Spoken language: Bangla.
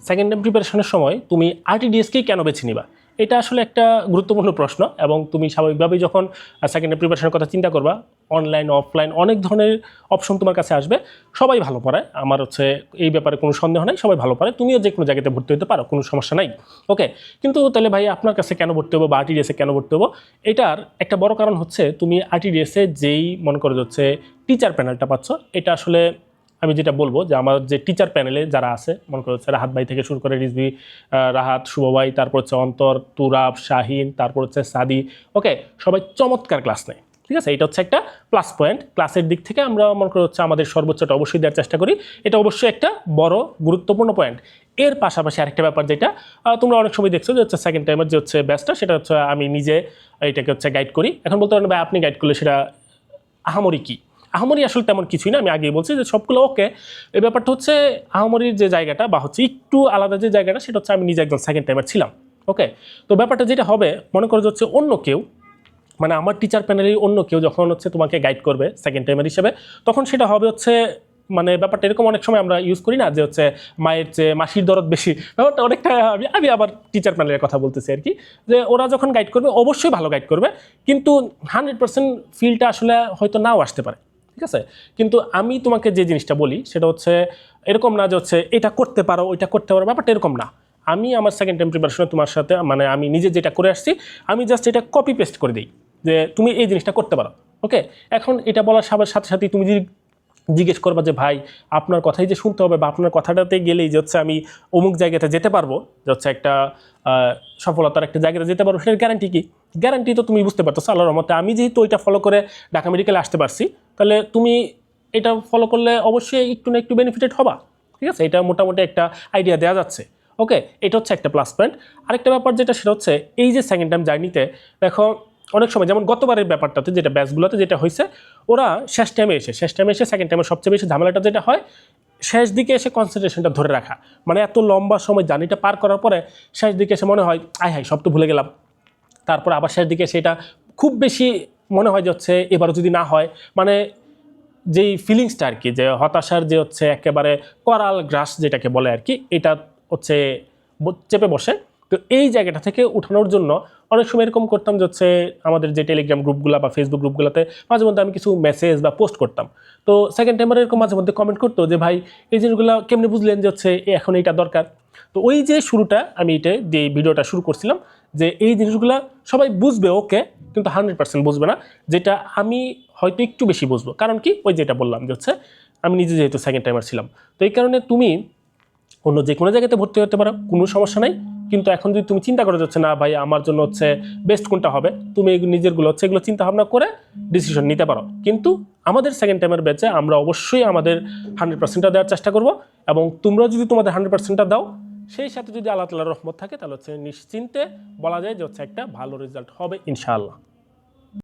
সেকেন্ড টাইম প্রিপারেশনের সময় তুমি আরটিডিএসকেই কেন বেছে নিবা? এটা আসলে একটা গুরুত্বপূর্ণ প্রশ্ন এবং তুমি স্বাভাবিকভাবেই যখন সেকেন্ড টাইম প্রিপারেশনের কথা চিন্তা করবা, অনলাইন অফলাইন অনেক ধরনের অপশন তোমার কাছে আসবে। সবাই ভালো পড়ায়, আমার হচ্ছে এই ব্যাপারে কোনো সন্দেহ নাই, সবাই ভালো পড়ায়, তুমিও যে কোনো জায়গাতে ভর্তি হতে পারো, কোনো সমস্যা নাই। ওকে, কিন্তু তাহলে ভাই আপনার কাছে কেন ভর্তি হবো বা আরটিডিএসে কেন ভর্তি হবো? এটার একটা বড় কারণ হচ্ছে তুমি আরটিডিএসে যেই মনে করো হচ্ছে টিচার প্যানেলটা পাচ্ছ, এটা আসলে আমি যেটা বলবো যে আমার যে টিচার প্যানেলে যারা আছে, মনে করো হচ্ছে রাহাত ভাই থেকে শুরু করে রিজভি, রাহাত, শুভ ভাই, তারপর হচ্ছে অন্তর, তুরাব, শাহিন, তারপর হচ্ছে সাদি, ওকে, সবাই চমৎকার ক্লাস নেয়। ঠিক আছে, এটা হচ্ছে একটা প্লাস পয়েন্ট। ক্লাসের দিক থেকে আমরা মনে করো হচ্ছে আমাদের সর্বোচ্চটা অবশ্যই দেওয়ার চেষ্টা করি, এটা অবশ্যই একটা বড় গুরুত্বপূর্ণ পয়েন্ট। এর পাশাপাশি আরেকটা ব্যাপার যেটা তোমরা অনেক সময় দেখছো যে হচ্ছে সেকেন্ড টাইমের যে হচ্ছে ব্যাচটা, সেটা হচ্ছে আমি নিজে এটাকে হচ্ছে গাইড করি। এখন বলতে পারেন ভাই আপনি গাইড করলে সেটা আহামরি কি? আহামরি আসলে তেমন কিছুই না, আমি আগেই বলছি যে সবগুলো ওকে। এই ব্যাপারটা হচ্ছে আহামরির যে জায়গাটা বা হচ্ছে একটু আলাদা যে জায়গাটা, সেটা হচ্ছে আমি নিজে একজন সেকেন্ড টাইমার ছিলাম। ওকে, তো ব্যাপারটা যেটা হবে, মনে করো হচ্ছে অন্য কেউ, মানে আমার টিচার প্যানেলের অন্য কেউ যখন হচ্ছে তোমাকে গাইড করবে সেকেন্ড টাইমার হিসেবে, তখন সেটা হবে হচ্ছে মানে ব্যাপারটা এরকম অনেক সময় আমরা ইউজ করি না যে হচ্ছে মায়ের চেয়ে মাসির দরদ বেশি, ব্যাপারটা অনেকটা আমি আবার টিচার প্যানেলের কথা বলতেছি আর কি, যে ওরা যখন গাইড করবে অবশ্যই ভালো গাইড করবে, কিন্তু 100% ফিলটা আসলে হয়তো নাও আসতে পারে। ঠিক আছে, কিন্তু আমি তোমাকে যে জিনিসটা বলি সেটা হচ্ছে এরকম না যে হচ্ছে এটা করতে পারো ওইটা করতে পারো, ব্যাপারটা এরকম না। আমি আমার সেকেন্ড টাইম প্রিপারেশনে তোমার সাথে মানে আমি নিজে যেটা করে আসছি, আমি জাস্ট এটা কপি পেস্ট করে দিই যে তুমি এই জিনিসটা করতে পারো। ওকে, এখন এটা বলার সাথে সাথে তুমি যদি জিজ্ঞেস করবা যে ভাই আপনার কথাই যে শুনতে হবে বা আপনার কথাটাতে গেলেই যে হচ্ছে আমি অমুক জায়গাতে যেতে পারবো, যে হচ্ছে একটা সফলতার একটা জায়গাতে যেতে পারবো, সেটার গ্যারান্টি কি? গ্যারান্টি তো তুমি বুঝতে পারতো আল্লাহর রহমতে আমি যেহেতু ওইটা ফলো করে ঢাকা মেডিকেলে আসতে পারছি, তাহলে তুমি এটা ফলো করলে অবশ্যই একটু না একটু বেনিফিটেড হবা। ঠিক আছে, এটা মোটামুটি একটা আইডিয়া দেওয়া যাচ্ছে। ওকে, এটা হচ্ছে একটা প্লাস পয়েন্ট। আরেকটা ব্যাপার যেটা, সেটা হচ্ছে এই যে সেকেন্ড টাইম জার্নিতে দেখো অনেক সময় যেমন গতবারের ব্যাপারটাতে যেটা ব্যাচগুলোতে যেটা হয়েছে, ওরা শেষ টাইমে এসে সেকেন্ড টাইমে সবচেয়ে বেশি ঝামেলাটা যেটা হয়, শেষ দিকে এসে কনসেন্ট্রেশনটা ধরে রাখা, মানে এত লম্বা সময় জার্নিটা পার করার পরে শেষ দিকে এসে মনে হয় আয় হাই সব তো ভুলে গেলাম, তারপর আবার শেষ দিকে সেটা খুব বেশি মনে হয় যে হচ্ছে এবারও যদি না হয়, মানে যেই ফিলিংসটা আর কি, যে হতাশার যে হচ্ছে একেবারে করাল গ্রাস যেটাকে বলে আর কি, এটা হচ্ছে চেপে বসে। তো এই জায়গাটা থেকে উঠানোর জন্য অনেক সময় এরকম করতাম যে হচ্ছে আমাদের যে টেলিগ্রাম গ্রুপগুলো বা ফেসবুক গ্রুপগুলোতে মাঝে মধ্যে আমি কিছু মেসেজ বা পোস্ট করতাম। তো সেকেন্ড টাইমার এরকম মাঝে মধ্যে কমেন্ট করতো যে ভাই এই জিনিসগুলো কেমনি বুঝলেন যে হচ্ছে এখন এইটা দরকার? তো ওই যে শুরুটা আমি এটা দিয়ে ভিডিওটা শুরু করছিলাম যে এই জিনিসগুলো সবাই বুঝবে ওকে, কিন্তু 100% বুঝবে না, যেটা আমি হয়তো একটু বেশি বুঝবো। কারণ কি, ওই যেটা বললাম যে হচ্ছে আমি নিজে যেহেতু সেকেন্ড টাইমার ছিলাম, তো এই কারণে তুমি অন্য যে কোনো জায়গাতে ভর্তি হতে পারো, কোনো সমস্যা নাই। কিন্তু এখন যদি তুমি চিন্তা করে যাচ্ছে না ভাই আমার জন্য হচ্ছে বেস্ট কোনটা হবে, তুমি নিজেরগুলো হচ্ছে এগুলো চিন্তা ভাবনা করে ডিসিশন নিতে পারো। কিন্তু আমাদের সেকেন্ড টাইমের ব্যাচে আমরা অবশ্যই আমাদের 100%টা দেওয়ার চেষ্টা করব, এবং তোমরা যদি তোমাদের 100%টা দাও, সেই সাথে যদি আল্লাহ তাআলার রহমত থাকে, তাহলে হচ্ছে নিশ্চিন্তে বলা যায় যে হচ্ছে একটা ভালো রেজাল্ট হবে ইনশাআল্লাহ।